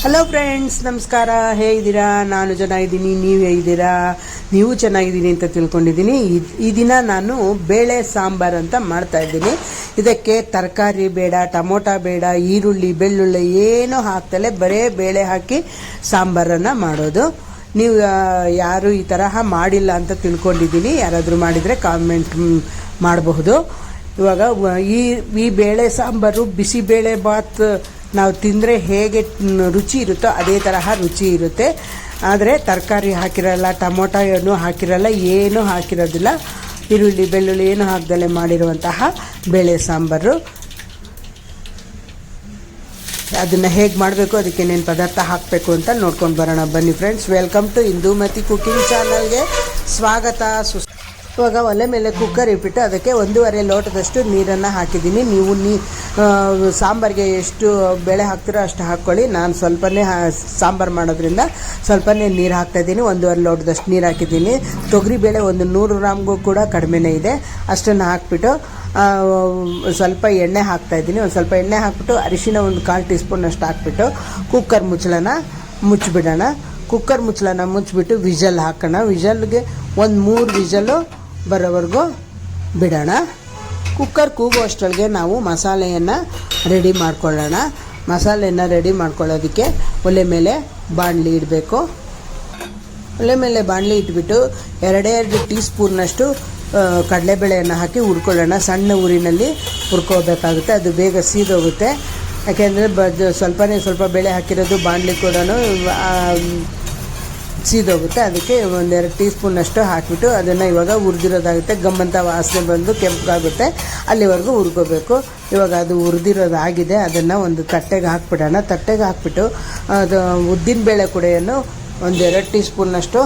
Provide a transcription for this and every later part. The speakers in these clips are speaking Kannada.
ಹಲೋ ಫ್ರೆಂಡ್ಸ್, ನಮಸ್ಕಾರ. ಹೇಗಿದ್ದೀರಾ? ನಾನು ಚೆನ್ನಾಗಿದ್ದೀನಿ. ನೀವು ಹೇಗಿದ್ದೀರಾ? ನೀವು ಚೆನ್ನಾಗಿದ್ದೀನಿ ಅಂತ ತಿಳ್ಕೊಂಡಿದ್ದೀನಿ. ಈ ದಿನ ನಾನು ಬೇಳೆ ಸಾಂಬಾರು ಅಂತ ಮಾಡ್ತಾ ಇದ್ದೀನಿ. ಇದಕ್ಕೆ ತರಕಾರಿ ಬೇಡ, ಟೊಮೊಟೊ ಬೇಡ, ಈರುಳ್ಳಿ ಬೆಳ್ಳುಳ್ಳಿ ಏನೂ ಹಾಕ್ತಲೇ ಬರೀ ಬೇಳೆ ಹಾಕಿ ಸಾಂಬಾರನ್ನು ಮಾಡೋದು. ನೀವು ಯಾರು ಈ ತರಹ ಮಾಡಿಲ್ಲ ಅಂತ ತಿಳ್ಕೊಂಡಿದ್ದೀನಿ. ಯಾರಾದರೂ ಮಾಡಿದರೆ ಕಾಮೆಂಟ್ ಮಾಡಬಹುದು. ಇವಾಗ ಈ ಬೇಳೆ ಸಾಂಬಾರು ಬಿಸಿಬೇಳೆ ಬಾತ್ ನಾವು ತಿಂದರೆ ಹೇಗೆ ರುಚಿ ಇರುತ್ತೋ ಅದೇ ತರಹ ರುಚಿ ಇರುತ್ತೆ. ಆದರೆ ತರಕಾರಿ ಹಾಕಿರಲ್ಲ, ಟೊಮೊಟೊ ಏನು ಹಾಕಿರಲ್ಲ, ಏನೂ ಹಾಕಿರೋದಿಲ್ಲ. ಈರುಳ್ಳಿ ಬೆಳ್ಳುಳ್ಳಿ ಏನು ಹಾಕ್ದಲೇ ಮಾಡಿರುವಂತಹ ಬೇಳೆ ಸಾಂಬಾರು. ಅದನ್ನು ಹೇಗೆ ಮಾಡಬೇಕು, ಅದಕ್ಕೆ ಏನೇನು ಪದಾರ್ಥ ಹಾಕಬೇಕು ಅಂತ ನೋಡ್ಕೊಂಡು ಬರೋಣ. ಬನ್ನಿ friends. Welcome to Indumati cooking ಚಾನಲ್ಗೆ ಸ್ವಾಗತ. ಇವಾಗ ಒಲೆ ಮೇಲೆ ಕುಕ್ಕರ್ ಇಟ್ಬಿಟ್ಟು ಅದಕ್ಕೆ 1.5 ಲೋಟದಷ್ಟು ನೀರನ್ನು ಹಾಕಿದ್ದೀನಿ. ನೀವು ಸಾಂಬಾರಿಗೆ ಎಷ್ಟು ಬೇಳೆ ಹಾಕ್ತೀರೋ ಅಷ್ಟು ಹಾಕ್ಕೊಳ್ಳಿ. ನಾನು ಸ್ವಲ್ಪನೇ ಸಾಂಬಾರು ಮಾಡೋದ್ರಿಂದ ಸ್ವಲ್ಪನೇ ನೀರು ಹಾಕ್ತಾಯಿದ್ದೀನಿ. 1.5 ಲೋಟದಷ್ಟು ನೀರು ಹಾಕಿದ್ದೀನಿ. ತೊಗರಿಬೇಳೆ 100 ಗ್ರಾಮ್ಗೂ ಕೂಡ ಕಡಿಮೆನೇ ಇದೆ. ಅಷ್ಟನ್ನು ಹಾಕ್ಬಿಟ್ಟು ಸ್ವಲ್ಪ ಎಣ್ಣೆ ಹಾಕ್ತಾಯಿದ್ದೀನಿ. ಒಂದು ಸ್ವಲ್ಪ ಎಣ್ಣೆ ಹಾಕ್ಬಿಟ್ಟು ಅರಿಶಿನ 1/4 ಟೀ ಸ್ಪೂನ್ ಅಷ್ಟು ಹಾಕ್ಬಿಟ್ಟು ಕುಕ್ಕರ್ ಮುಚ್ಚಬಿಡೋಣ. ಕುಕ್ಕರ್ ಮುಚ್ಚಳನ ಮುಚ್ಚಿಬಿಟ್ಟು ವಿಜಲ್ ಹಾಕೋಣ. ವಿಜಲ್ಗೆ 3 ವಿಜಲ್ಲು ಬರೋವರೆಗೂ ಬಿಡೋಣ. ಕುಕ್ಕರ್ ಕೂಗೋ ಅಷ್ಟರೊಳಗೆ ನಾವು ಮಸಾಲೆಯನ್ನು ರೆಡಿ ಮಾಡ್ಕೊಳ್ಳೋಣ. ಮಸಾಲೆಯನ್ನು ರೆಡಿ ಮಾಡ್ಕೊಳ್ಳೋದಕ್ಕೆ ಒಲೆ ಮೇಲೆ ಬಾಣಲಿ ಇಡಬೇಕು. ಒಲೆ ಮೇಲೆ ಬಾಣಲಿ ಇಟ್ಬಿಟ್ಟು 2 ಟೀ ಸ್ಪೂನ್ನಷ್ಟು ಕಡಲೆಬೇಳೆಯನ್ನು ಹಾಕಿ ಹುರ್ಕೊಳ್ಳೋಣ. ಸಣ್ಣ ಊರಿನಲ್ಲಿ ಹುರ್ಕೋಬೇಕಾಗುತ್ತೆ, ಅದು ಬೇಗ ಸೀದೋಗುತ್ತೆ. ಯಾಕೆಂದರೆ ಸ್ವಲ್ಪ ಬೇಳೆ ಹಾಕಿರೋದು ಬಾಣಲಿ ಕೂಡ ಸೀದೋಗುತ್ತೆ. ಅದಕ್ಕೆ 1-2 ಟೀ ಸ್ಪೂನ್ನಷ್ಟು ಹಾಕಿಬಿಟ್ಟು ಅದನ್ನು ಇವಾಗ ಹುರಿದಿರೋದಾಗುತ್ತೆ. ಗಮ್ಮಂತ ವಾಸನೆ ಬಂದು ಕೆಂಪಾಗುತ್ತೆ, ಅಲ್ಲಿವರೆಗೂ ಹುರ್ಕೋಬೇಕು. ಇವಾಗ ಅದು ಹುರಿದಿರೋದಾಗಿದೆ. ಅದನ್ನು ಒಂದು ತಟ್ಟೆಗೆ ಹಾಕ್ಬಿಡೋಣ. ತಟ್ಟೆಗೆ ಹಾಕ್ಬಿಟ್ಟು ಅದು ಉದ್ದಿನಬೇಳೆ ಕೂಡೆಯನ್ನು 1-2 ಟೀ ಸ್ಪೂನ್ನಷ್ಟು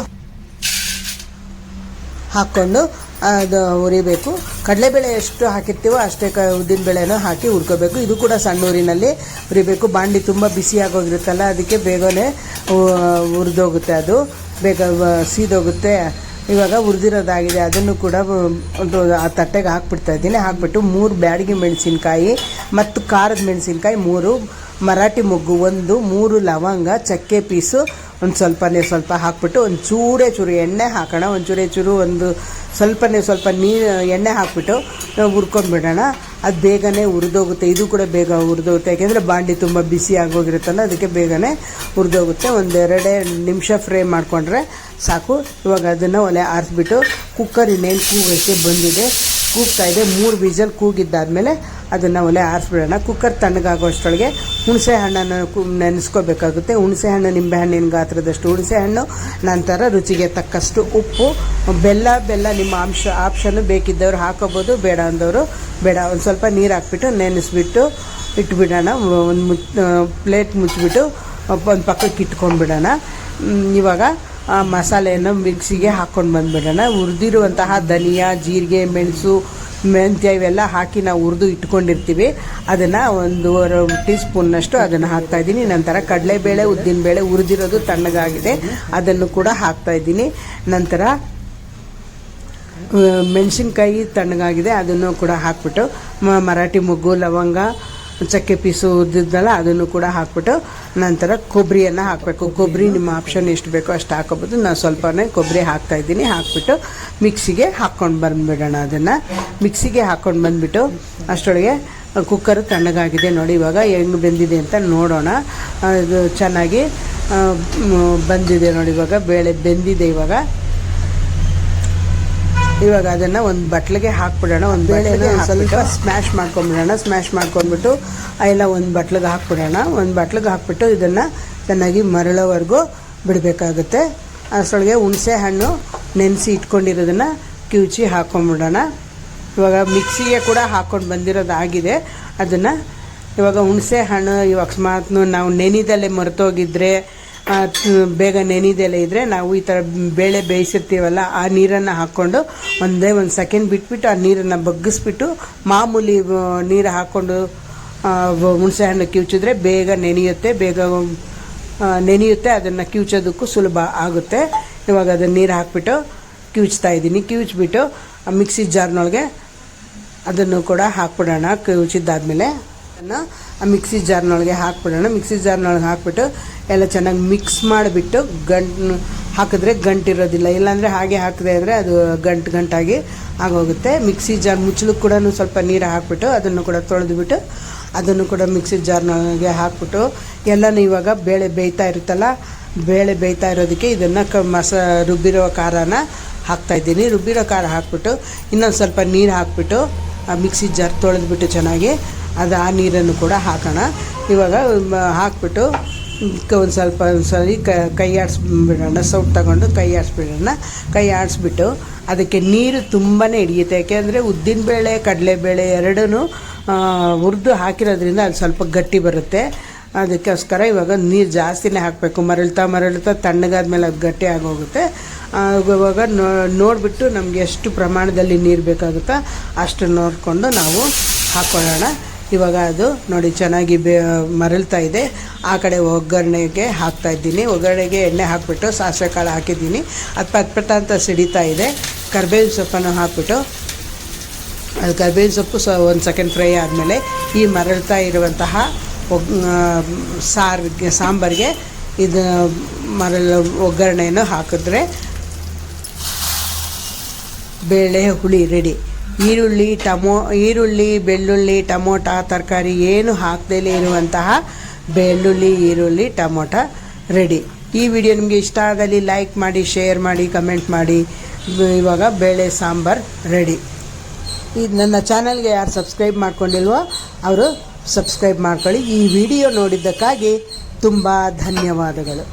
ಹಾಕ್ಕೊಂಡು ಅದು ಹುರಿಬೇಕು. ಕಡಲೆಬೇಳೆ ಎಷ್ಟು ಹಾಕಿರ್ತೀವೋ ಅಷ್ಟೇ ಉದ್ದಿನಬೇಳೆನೂ ಹಾಕಿ ಹುರ್ಕೋಬೇಕು. ಇದು ಕೂಡ ಸಣ್ಣ ಊರಿನಲ್ಲಿ ಹುರಿಬೇಕು. ಬಾಣಲಿ ತುಂಬ ಬಿಸಿಯಾಗೋಗಿರುತ್ತಲ್ಲ, ಅದಕ್ಕೆ ಬೇಗನೆ ಹುರಿದೋಗುತ್ತೆ, ಅದು ಬೇಗ ಸೀದೋಗುತ್ತೆ. ಇವಾಗ ಹುರಿದಿರೋದಾಗಿದೆ. ಅದನ್ನು ಕೂಡ ಆ ತಟ್ಟೆಗೆ ಹಾಕ್ಬಿಡ್ತಾಯಿದ್ದೀನಿ. ಹಾಕ್ಬಿಟ್ಟು 3 ಬ್ಯಾಡಗಿ ಮೆಣಸಿನ್ಕಾಯಿ ಮತ್ತು ಖಾರದ ಮೆಣಸಿನ್ಕಾಯಿ 3, ಮರಾಠಿ ಮೊಗ್ಗು 1, 3 ಲವಂಗ, ಚಕ್ಕೆ ಪೀಸು ಸ್ವಲ್ಪ ಹಾಕ್ಬಿಟ್ಟು ಚೂರು ಎಣ್ಣೆ ಹಾಕೋಣ. ಚೂರು ಸ್ವಲ್ಪ ಎಣ್ಣೆ ಹಾಕ್ಬಿಟ್ಟು ಹುರ್ಕೊಂಡ್ಬಿಡೋಣ. ಅದು ಬೇಗನೆ ಹುರಿದೋಗುತ್ತೆ. ಇದು ಕೂಡ ಬೇಗ ಹುರಿದೋಗುತ್ತೆ, ಯಾಕೆಂದರೆ ಬಾಂಡಿ ತುಂಬ ಬಿಸಿ ಆಗೋಗಿರುತ್ತಲ್ಲ, ಅದಕ್ಕೆ ಬೇಗನೆ ಹುರಿದೋಗುತ್ತೆ. 1-2 ನಿಮಿಷ ಫ್ರೈ ಮಾಡಿಕೊಂಡ್ರೆ ಸಾಕು. ಇವಾಗ ಅದನ್ನು ಒಲೆ ಆರಿಸ್ಬಿಟ್ಟು ಕುಕ್ಕರ್ ಇನ್ನೇನು ಕೂಗೋಕ್ಕೆ ಬಂದಿದೆ, ಕೂಗ್ತಾಯಿದೆ. 3 ವಿಜಲ್ ಕೂಗಿದ್ದಾದಮೇಲೆ ಅದನ್ನು ಒಲೆ ಆರಿಸ್ಬಿಡೋಣ. ಕುಕ್ಕರ್ ತಣ್ಣಗಾಗೋಷ್ಟರೊಳಗೆ ಹುಣಸೆ ಹಣ್ಣನ್ನು ನೆನೆಸ್ಕೋಬೇಕಾಗುತ್ತೆ. ಹುಣಸೆ ಹಣ್ಣು ನಿಂಬೆಹಣ್ಣಿನ ಗಾತ್ರದಷ್ಟು ಹುಣಸೆ ಹಣ್ಣು, ನಂತರ ರುಚಿಗೆ ತಕ್ಕಷ್ಟು ಉಪ್ಪು, ಬೆಲ್ಲ ನಿಮ್ಮ ಆಪ್ಷನ್ನು ಬೇಕಿದ್ದವರು ಹಾಕೋಬೋದು, ಬೇಡ ಅಂದವರು ಬೇಡ. ಒಂದು ಸ್ವಲ್ಪ ನೀರು ಹಾಕ್ಬಿಟ್ಟು ನೆನೆಸ್ಬಿಟ್ಟು ಇಟ್ಬಿಡೋಣ. ಒಂದು ಪ್ಲೇಟ್ ಮುಚ್ಚಿಬಿಟ್ಟು ಒಂದು ಪಕ್ಕಕ್ಕೆ ಇಟ್ಕೊಂಡ್ಬಿಡೋಣ. ಇವಾಗ ಮಸಾಲೆಯನ್ನು ಮಿಕ್ಸಿಗೆ ಹಾಕ್ಕೊಂಡು ಬಂದುಬಿಡೋಣ. ಹುರಿದಿರುವಂತಹ ಧನಿಯಾ, ಜೀರಿಗೆ, ಮೆಣಸು, ಮೆಂತ್ಯ ಇವೆಲ್ಲ ಹಾಕಿ ನಾವು ಹುರಿದು ಇಟ್ಕೊಂಡಿರ್ತೀವಿ. ಅದನ್ನು 1.5 ಟೀ ಸ್ಪೂನ್ನಷ್ಟು ಅದನ್ನು ಹಾಕ್ತಾಯಿದ್ದೀನಿ. ನಂತರ ಕಡಲೆಬೇಳೆ, ಉದ್ದಿನಬೇಳೆ ಹುರಿದಿರೋದು ತಣ್ಣಗಾಗಿದೆ, ಅದನ್ನು ಕೂಡ ಹಾಕ್ತಾಯಿದ್ದೀನಿ. ನಂತರ ಮೆಣಸಿನ್ಕಾಯಿ ತಣ್ಣಗಾಗಿದೆ, ಅದನ್ನು ಕೂಡ ಹಾಕ್ಬಿಟ್ಟು ಮರಾಠಿ ಮೊಗ್ಗು, ಲವಂಗ, ಚಕ್ಕೆ ಪೀಸು ಉದ್ದಿದ್ದಲ್ಲ ಅದನ್ನು ಕೂಡ ಹಾಕ್ಬಿಟ್ಟು ನಂತರ ಕೊಬ್ಬರಿಯನ್ನು ಹಾಕಬೇಕು. ಕೊಬ್ಬರಿ ನಿಮ್ಮ ಆಪ್ಷನ್ ಎಷ್ಟು ಬೇಕೋ ಅಷ್ಟು ಹಾಕೋಬೋದು. ನಾನು ಸ್ವಲ್ಪನೇ ಕೊಬ್ಬರಿ ಹಾಕ್ತಾಯಿದ್ದೀನಿ. ಹಾಕ್ಬಿಟ್ಟು ಮಿಕ್ಸಿಗೆ ಹಾಕ್ಕೊಂಡು ಬಂದುಬಿಡೋಣ. ಅದನ್ನು ಮಿಕ್ಸಿಗೆ ಹಾಕ್ಕೊಂಡು ಬಂದುಬಿಟ್ಟು ಅಷ್ಟರೊಳಗೆ ಕುಕ್ಕರು ತಣ್ಣಗಾಗಿದೆ. ನೋಡಿ ಇವಾಗ ಹೆಂಗೆ ಬೆಂದಿದೆ ಅಂತ ನೋಡೋಣ. ಇದು ಚೆನ್ನಾಗಿ ಬಂದಿದೆ ನೋಡಿ. ಇವಾಗ ಬೇಳೆ ಬೆಂದಿದೆ. ಇವಾಗ ಅದನ್ನು ಒಂದು ಬಟ್ಲಿಗೆ ಹಾಕ್ಬಿಡೋಣ. ಒಂದು ಬೇಳೆನ ಸ್ವಲ್ಪ ಸ್ಮ್ಯಾಶ್ ಮಾಡ್ಕೊಂಬಿಡೋಣ. ಸ್ಮ್ಯಾಶ್ ಮಾಡ್ಕೊಂಡ್ಬಿಟ್ಟು ಎಲ್ಲ ಒಂದು ಬಟ್ಲಿಗೆ ಹಾಕ್ಬಿಡೋಣ. ಒಂದು ಬಟ್ಲಿಗೆ ಹಾಕ್ಬಿಟ್ಟು ಇದನ್ನು ಚೆನ್ನಾಗಿ ಮರಳೋವರೆಗೂ ಬಿಡಬೇಕಾಗುತ್ತೆ. ಅಷ್ಟರೊಳಗೆ ಹುಣಸೆ ಹಣ್ಣು ನೆನೆಸಿ ಇಟ್ಕೊಂಡಿರೋದನ್ನು ಕಿವುಚಿ ಹಾಕ್ಕೊಂಬಿಡೋಣ. ಇವಾಗ ಮಿಕ್ಸಿಗೆ ಕೂಡ ಹಾಕ್ಕೊಂಡು ಬಂದಿರೋದಾಗಿದೆ. ಅದನ್ನು ಇವಾಗ ಹುಣಸೆ ಹಣ್ಣು ಅಕಸ್ಮಾತ್ ನಾವು ನೆನೆದಲ್ಲೇ ಮರೆತೋಗಿದ್ರೆ, ಬೇಗ ನೆನೆದೆಲೆ ಇದ್ದರೆ ನಾವು ಈ ಥರ ಬೇಳೆ ಬೇಯಿಸಿರ್ತೀವಲ್ಲ, ಆ ನೀರನ್ನು ಹಾಕ್ಕೊಂಡು ಒಂದು ಸೆಕೆಂಡ್ ಬಿಟ್ಬಿಟ್ಟು ಆ ನೀರನ್ನು ಬಗ್ಗಿಸ್ಬಿಟ್ಟು ಮಾಮೂಲಿ ನೀರು ಹಾಕ್ಕೊಂಡು ಹುಣಸೆ ಹಣ್ಣು ಕಿವುಚಿದ್ರೆ ಬೇಗ ನೆನೆಯುತ್ತೆ. ಅದನ್ನು ಕಿವುಚೋದಕ್ಕೂ ಸುಲಭ ಆಗುತ್ತೆ. ಇವಾಗ ಅದನ್ನು ನೀರು ಹಾಕ್ಬಿಟ್ಟು ಕಿವುಚ್ತಾಯಿದ್ದೀನಿ. ಕಿವುಚ್ಬಿಟ್ಟು ಮಿಕ್ಸಿ ಜಾರ್ನೊಳಗೆ ಅದನ್ನು ಕೂಡ ಹಾಕ್ಬಿಡೋಣ. ಕಿವುಚಿದ್ದಾದಮೇಲೆ ಮಿಕ್ಸಿ ಜಾರ್ನೊಳಗೆ ಹಾಕ್ಬಿಡೋಣ. ಮಿಕ್ಸಿ ಜಾರ್ನೊಳಗೆ ಹಾಕ್ಬಿಟ್ಟು ಎಲ್ಲ ಚೆನ್ನಾಗಿ ಮಿಕ್ಸ್ ಮಾಡಿಬಿಟ್ಟು ಹಾಕಿದ್ರೆ ಗಂಟಿರೋದಿಲ್ಲ. ಇಲ್ಲಾಂದರೆ ಹಾಗೆ ಹಾಕಿದೆ ಅಂದರೆ ಅದು ಗಂಟಾಗಿ ಆಗೋಗುತ್ತೆ. ಮಿಕ್ಸಿ ಜಾರ್ ಮುಚ್ಚಳಕ್ಕೆ ಕೂಡ ಸ್ವಲ್ಪ ನೀರು ಹಾಕ್ಬಿಟ್ಟು ಅದನ್ನು ಕೂಡ ತೊಳೆದುಬಿಟ್ಟು ಅದನ್ನು ಕೂಡ ಮಿಕ್ಸಿ ಜಾರ್ನೊಳಗೆ ಹಾಕ್ಬಿಟ್ಟು ಎಲ್ಲನೂ ಇವಾಗ ಬೇಳೆ ಬೇಯ್ತಾ ಇರುತ್ತಲ್ಲ, ಬೇಳೆ ಬೇಯ್ತಾ ಇರೋದಕ್ಕೆ ಇದನ್ನು ರುಬ್ಬಿರೋ ಖಾರನ ಹಾಕ್ತಾಯಿದ್ದೀನಿ. ರುಬ್ಬಿರೋ ಖಾರ ಹಾಕ್ಬಿಟ್ಟು ಇನ್ನೊಂದು ಸ್ವಲ್ಪ ನೀರು ಹಾಕ್ಬಿಟ್ಟು ಆ ಮಿಕ್ಸಿ ಜಾರ್ ತೊಳೆದ್ಬಿಟ್ಟು ಚೆನ್ನಾಗಿ ಆ ನೀರನ್ನು ಕೂಡ ಹಾಕೋಣ. ಇವಾಗ ಹಾಕ್ಬಿಟ್ಟು ಒಂದು ಸ್ವಲ್ಪ ಕೈ ಆಡಿಸ್ಬಿಡೋಣ. ಸೌಟ್ ತಗೊಂಡು ಕೈ ಆಡಿಸ್ಬಿಡೋಣ. ಕೈ ಆಡಿಸ್ಬಿಟ್ಟು ಅದಕ್ಕೆ ನೀರು ತುಂಬಾ ಹಿಡಿಯುತ್ತೆ. ಯಾಕೆಂದರೆ ಉದ್ದಿನಬೇಳೆ ಕಡಲೆಬೇಳೆ ಎರಡೂ ಹುರಿದು ಹಾಕಿರೋದ್ರಿಂದ ಅದು ಸ್ವಲ್ಪ ಗಟ್ಟಿ ಬರುತ್ತೆ. ಅದಕ್ಕೋಸ್ಕರ ಇವಾಗ ನೀರು ಜಾಸ್ತಿನೇ ಹಾಕಬೇಕು. ಮರಳ್ತಾ ತಣ್ಣಗಾದ್ಮೇಲೆ ಅದು ಗಟ್ಟಿ ಆಗೋಗುತ್ತೆ. ಇವಾಗ ನೋಡಿಬಿಟ್ಟು ನಮಗೆ ಎಷ್ಟು ಪ್ರಮಾಣದಲ್ಲಿ ನೀರು ಬೇಕಾಗುತ್ತೋ ಅಷ್ಟು ನೋಡಿಕೊಂಡು ನಾವು ಹಾಕ್ಕೊಳ್ಳೋಣ. ಇವಾಗ ಅದು ನೋಡಿ ಚೆನ್ನಾಗಿ ಮರಳ್ತಾ ಇದೆ. ಆ ಕಡೆ ಒಗ್ಗರಣೆಗೆ ಹಾಕ್ತಾಯಿದ್ದೀನಿ. ಒಗ್ಗರಣೆಗೆ ಎಣ್ಣೆ ಹಾಕಿಬಿಟ್ಟು ಸಾಸಿವೆ ಕಾಳು ಹಾಕಿದ್ದೀನಿ. ಅದು ಪಟ್ಪಟ ಅಂತ ಸಿಡಿತಾ ಇದೆ. ಕರ್ಬೇವಿನ ಸೊಪ್ಪನ್ನು ಹಾಕ್ಬಿಟ್ಟು ಅದು ಕರ್ಬೇವಿನ ಸೊಪ್ಪು ಒಂದು ಸೆಕೆಂಡ್ ಫ್ರೈ ಆದಮೇಲೆ ಈ ಮರಳ್ತಾ ಇರುವಂತಹ ಸಾಂಬಾರಿಗೆ ಇದು ಒಗ್ಗರಣೆಯನ್ನು ಹಾಕಿದ್ರೆ ಬೇಳೆ ಹುಳಿ ರೆಡಿ. ಈರುಳ್ಳಿ ಬೆಳ್ಳುಳ್ಳಿ ಟೊಮೊಟೊ ತರಕಾರಿ ಏನು ಹಾಕದೇ ಇರುವಂತಹ ಬೆಳ್ಳುಳ್ಳಿ ಈರುಳ್ಳಿ ಟೊಮೊಟೊ ರೆಡಿ. ಈ ವಿಡಿಯೋ ನಿಮಗೆ ಇಷ್ಟ ಆದಲ್ಲಿ ಲೈಕ್ ಮಾಡಿ, ಶೇರ್ ಮಾಡಿ, ಕಮೆಂಟ್ ಮಾಡಿ. ಇವಾಗ ಬೇಳೆ ಸಾಂಬಾರು ರೆಡಿ. ಇದು ನನ್ನ ಚಾನಲ್ಗೆ ಯಾರು ಸಬ್ಸ್ಕ್ರೈಬ್ ಮಾಡ್ಕೊಂಡಿಲ್ವೋ ಅವರು ಸಬ್ಸ್ಕ್ರೈಬ್ ಮಾಡ್ಕೊಳ್ಳಿ. ಈ ವಿಡಿಯೋ ನೋಡಿದ್ದಕ್ಕಾಗಿ ತುಂಬ ಧನ್ಯವಾದಗಳು.